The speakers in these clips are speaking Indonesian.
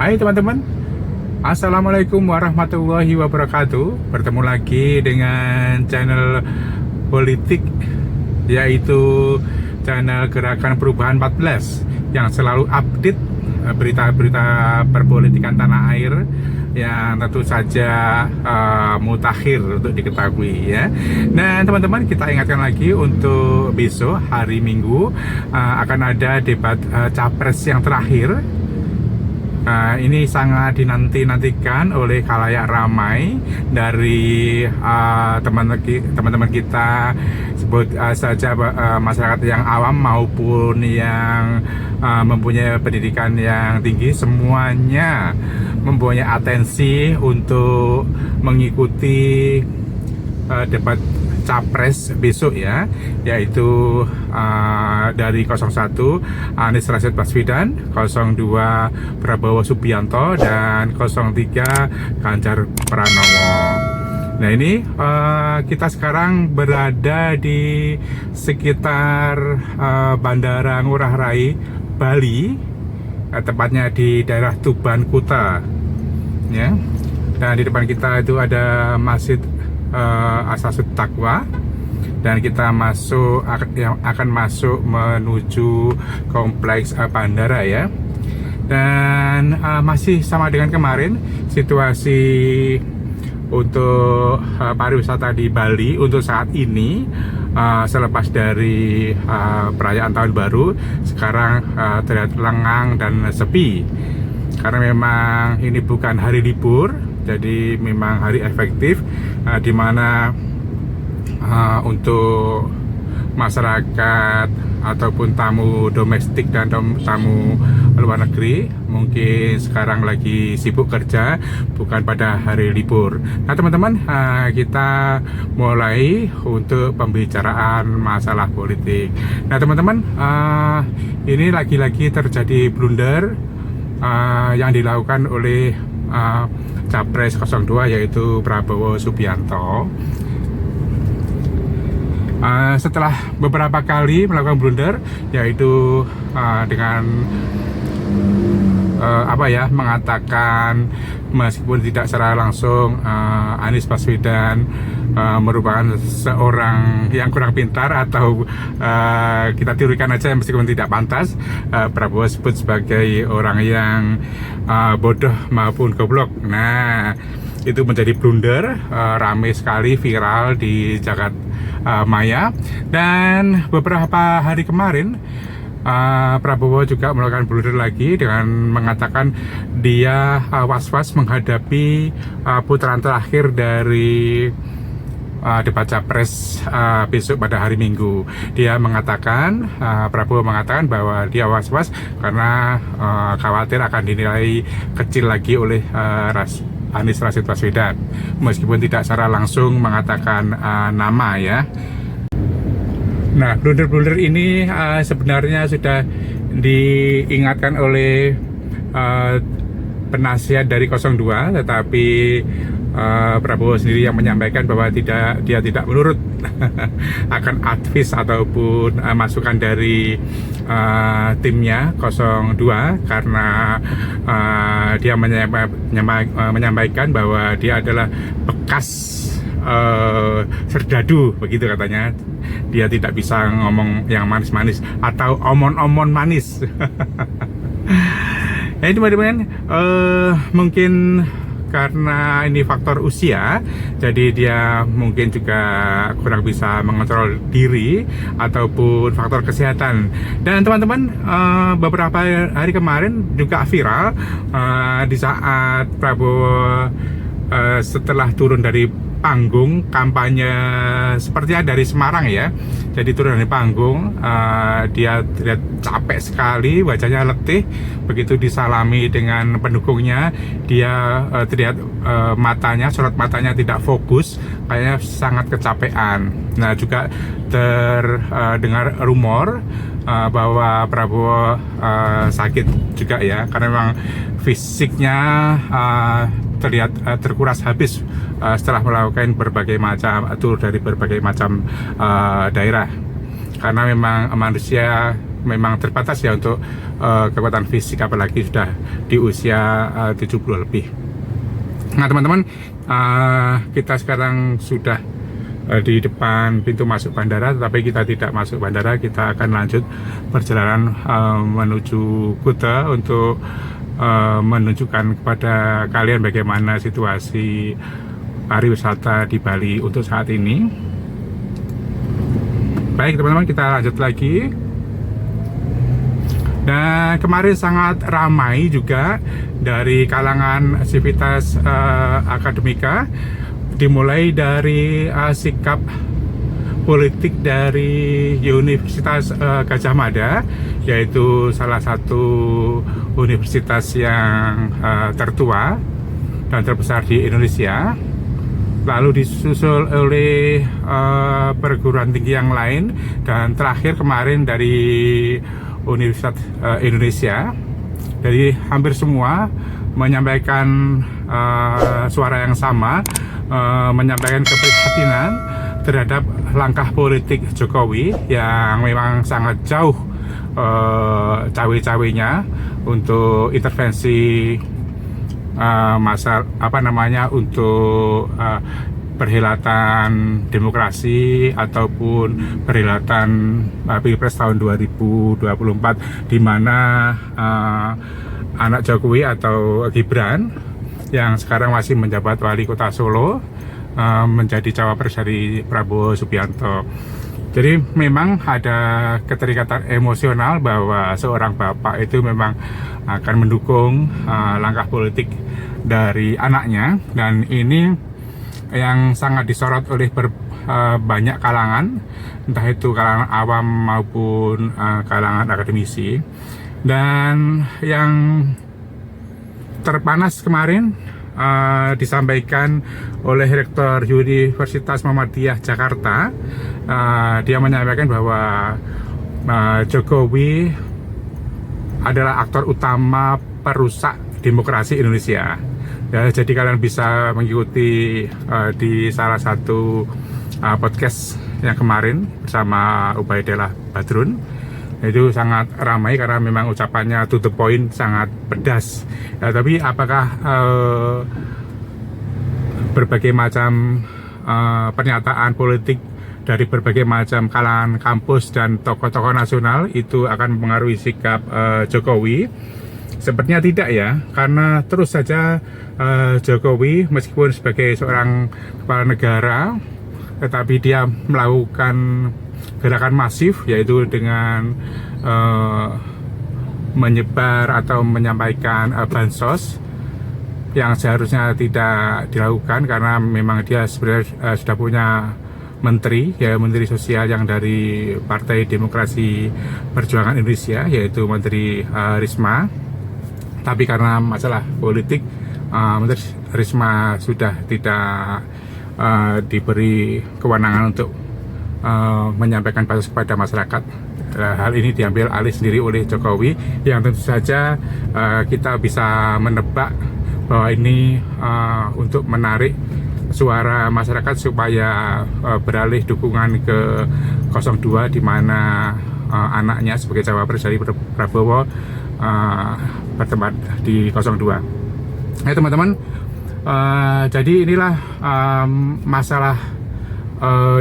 Hai teman-teman, Assalamualaikum warahmatullahi wabarakatuh. Bertemu lagi dengan channel politik, yaitu channel Gerakan Perubahan 14 yang selalu update berita-berita perpolitikan tanah air yang tentu saja mutakhir untuk diketahui ya. Nah teman-teman, kita ingatkan lagi untuk besok hari Minggu akan ada debat capres yang terakhir. Ini sangat dinanti-nantikan oleh khalayak ramai dari teman-teman kita, sebut saja masyarakat yang awam maupun yang mempunyai pendidikan yang tinggi. Semuanya mempunyai atensi untuk mengikuti debat capres besok ya, yaitu dari 01 Anies Rashid Baswedan, 02 Prabowo Subianto, dan 03 Ganjar Pranowo. Nah ini kita sekarang berada di sekitar Bandara Ngurah Rai, Bali, tepatnya di daerah Tuban Kuta ya. Dan di depan kita itu ada Masjid Asasut Taqwa, dan kita akan masuk menuju kompleks bandara ya. Dan masih sama dengan kemarin, situasi untuk pariwisata di Bali untuk saat ini selepas dari perayaan tahun baru sekarang terlihat lengang dan sepi, karena memang ini bukan hari libur, jadi memang hari efektif di mana untuk masyarakat ataupun tamu domestik dan tamu luar negeri mungkin sekarang lagi sibuk kerja, bukan pada hari libur. Nah teman-teman, kita mulai untuk pembicaraan masalah politik. Nah teman-teman, ini lagi-lagi terjadi blunder yang dilakukan oleh Capres 02 yaitu Prabowo Subianto. Setelah beberapa kali melakukan blunder, yaitu dengan mengatakan meskipun tidak secara langsung Anies Baswedan merupakan seorang yang kurang pintar, atau kita teorikan aja meskipun tidak pantas, Prabowo sebut sebagai orang yang bodoh maupun goblok. Nah itu menjadi blunder, ramai sekali, viral di jagat maya. Dan beberapa hari kemarin Prabowo juga melakukan blunder lagi dengan mengatakan dia was-was menghadapi putaran terakhir dari debat capres besok pada hari Minggu. Dia mengatakan, Prabowo mengatakan bahwa dia was-was karena khawatir akan dinilai kecil lagi oleh Anies Rashid Baswedan, meskipun tidak secara langsung mengatakan nama ya. Nah, blunder-blunder ini sebenarnya sudah diingatkan oleh penasihat dari 02, tetapi Prabowo sendiri yang menyampaikan bahwa dia tidak menurut akan advice ataupun masukan dari timnya 02, karena dia menyampaikan bahwa dia adalah bekas serdadu, begitu katanya. Dia tidak bisa ngomong yang manis-manis atau omon-omon manis. Nah teman-teman, mungkin karena ini faktor usia, jadi dia mungkin juga kurang bisa mengontrol diri, ataupun faktor kesehatan. Dan teman-teman, beberapa hari kemarin juga viral di saat Prabowo setelah turun dari panggung kampanye sepertinya dari Semarang ya. Jadi turun dari panggung, dia terlihat capek sekali, wajahnya letih. Begitu disalami dengan pendukungnya, dia terlihat sorot matanya tidak fokus, kayaknya sangat kecapean. Nah juga terdengar rumor bahwa Prabowo sakit juga ya, karena memang fisiknya terlihat terkuras habis setelah melakukan berbagai macam tur dari berbagai macam daerah. Karena memang manusia memang terbatas ya untuk kekuatan fisik, apalagi sudah di usia 70 lebih. Nah teman-teman, kita sekarang sudah di depan pintu masuk bandara, tetapi kita tidak masuk bandara. Kita akan lanjut perjalanan menuju Kuta untuk menunjukkan kepada kalian bagaimana situasi pariwisata di Bali untuk saat ini. Baik teman-teman, kita lanjut lagi. Dan kemarin sangat ramai juga dari kalangan sivitas akademika, dimulai dari sikap politik dari Universitas Gadjah Mada, yaitu salah satu universitas yang tertua dan terbesar di Indonesia, lalu disusul oleh perguruan tinggi yang lain, dan terakhir kemarin dari Universitas Indonesia. Jadi hampir semua menyampaikan suara yang sama, menyampaikan keprihatinan terhadap langkah politik Jokowi yang memang sangat jauh cawe-cawenya untuk intervensi untuk perhelatan demokrasi ataupun perhelatan Pilpres tahun 2024, di mana anak Jokowi atau Gibran yang sekarang masih menjabat wali kota Solo menjadi cawapres dari Prabowo Subianto. Jadi memang ada keterikatan emosional bahwa seorang bapak itu memang akan mendukung langkah politik dari anaknya, dan ini yang sangat disorot oleh banyak kalangan, entah itu kalangan awam maupun kalangan akademisi. Dan yang terpanas kemarin disampaikan oleh Rektor Universitas Muhammadiyah Jakarta. Dia menyampaikan bahwa Jokowi adalah aktor utama perusak demokrasi Indonesia. Ya, jadi kalian bisa mengikuti di salah satu podcast yang kemarin bersama Ubaidillah Badrun. Itu sangat ramai karena memang ucapannya to the point, sangat pedas. Ya, tapi apakah berbagai macam pernyataan politik dari berbagai macam kalangan kampus dan tokoh-tokoh nasional itu akan mempengaruhi sikap Jokowi? Sepertinya tidak ya, karena terus saja Jokowi meskipun sebagai seorang kepala negara, tetapi dia melakukan gerakan masif, yaitu dengan menyebar atau menyampaikan bansos yang seharusnya tidak dilakukan, karena memang dia sebenarnya sudah punya menteri, ya menteri sosial yang dari Partai Demokrasi Perjuangan Indonesia, yaitu Menteri Risma. Tapi karena masalah politik, Menteri Risma sudah tidak diberi kewenangan untuk menyampaikan bansos kepada masyarakat. Hal ini diambil alih sendiri oleh Jokowi, yang tentu saja kita bisa menebak bahwa ini untuk menarik suara masyarakat supaya beralih dukungan ke 02, di mana anaknya sebagai cawapres dari Prabowo bertempat di 02. Nah teman-teman, jadi inilah masalah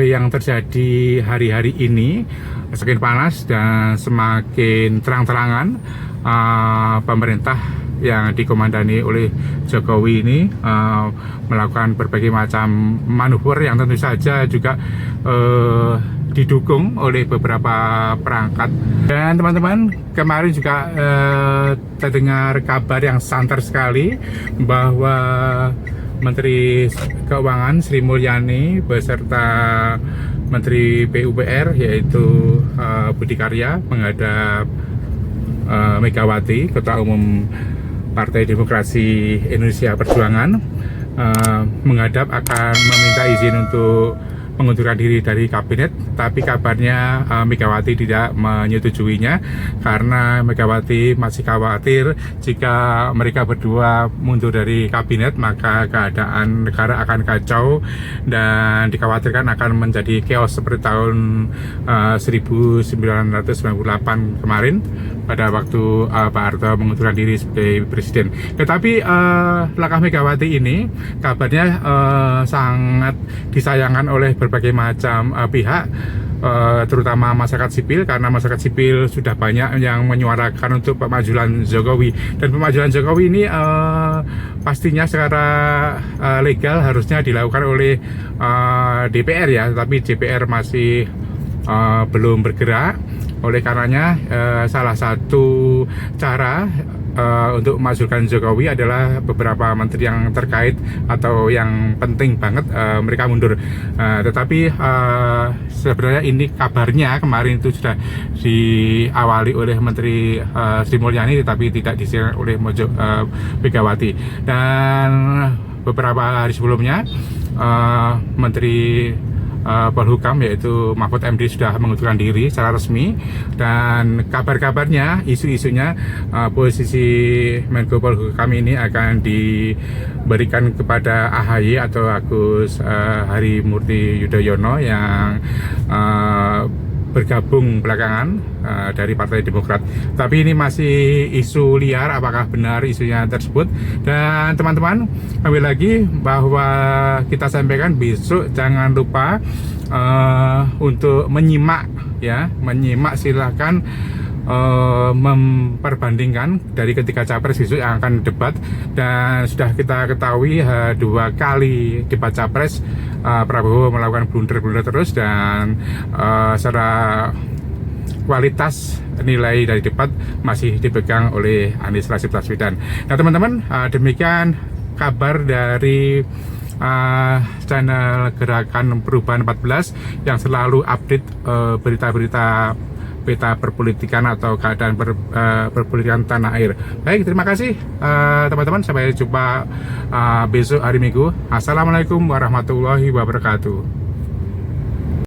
yang terjadi hari-hari ini. Semakin panas dan semakin terang-terangan pemerintah yang dikomandani oleh Jokowi ini melakukan berbagai macam manuver yang tentu saja juga didukung oleh beberapa perangkat. Dan teman-teman, kemarin juga terdengar kabar yang santer sekali bahwa Menteri Keuangan Sri Mulyani beserta Menteri PUPR yaitu Budi Karya menghadap Megawati, Ketua Umum Partai Demokrasi Indonesia Perjuangan, menghadap akan meminta izin untuk mengundurkan diri dari kabinet, tapi kabarnya Megawati tidak menyetujuinya karena Megawati masih khawatir jika mereka berdua mundur dari kabinet maka keadaan negara akan kacau dan dikhawatirkan akan menjadi chaos seperti tahun 1998 kemarin pada waktu Pak Harto mengundurkan diri sebagai presiden. Tetapi langkah Megawati ini kabarnya sangat disayangkan oleh berbagai macam pihak, terutama masyarakat sipil, karena masyarakat sipil sudah banyak yang menyuarakan untuk pemajulan Jokowi, dan pemajulan Jokowi ini pastinya secara legal harusnya dilakukan oleh DPR ya, tapi DPR masih belum bergerak. Oleh karenanya salah satu cara untuk memajukan Jokowi adalah beberapa menteri yang terkait atau yang penting banget mereka mundur. Tetapi sebenarnya ini kabarnya kemarin itu sudah diawali oleh Menteri Sri Mulyani, tetapi tidak disiarkan oleh Megawati. Dan beberapa hari sebelumnya Menteri Polhukam yaitu Mahfud MD sudah mengundurkan diri secara resmi, dan kabar-kabarnya, isu-isunya posisi Menko Polhukam ini akan diberikan kepada AHY atau Agus Harimurti Yudhoyono yang bergabung belakangan dari Partai Demokrat. Tapi ini masih isu liar, apakah benar isunya tersebut. Dan teman-teman, kembali lagi bahwa kita sampaikan besok jangan lupa untuk menyimak ya, silahkan memperbandingkan dari ketiga capres besok yang akan debat. Dan sudah kita ketahui 2 kali debat capres Prabowo melakukan blunder-blunder terus, dan secara kualitas nilai dari debat masih dipegang oleh Anies Rashid Baswedan. Nah teman-teman, demikian kabar dari channel Gerakan Perubahan 14 yang selalu update berita-berita peta perpolitikan atau keadaan perpolitikan tanah air. Baik, terima kasih teman-teman, sampai jumpa besok hari Minggu. Assalamualaikum warahmatullahi wabarakatuh.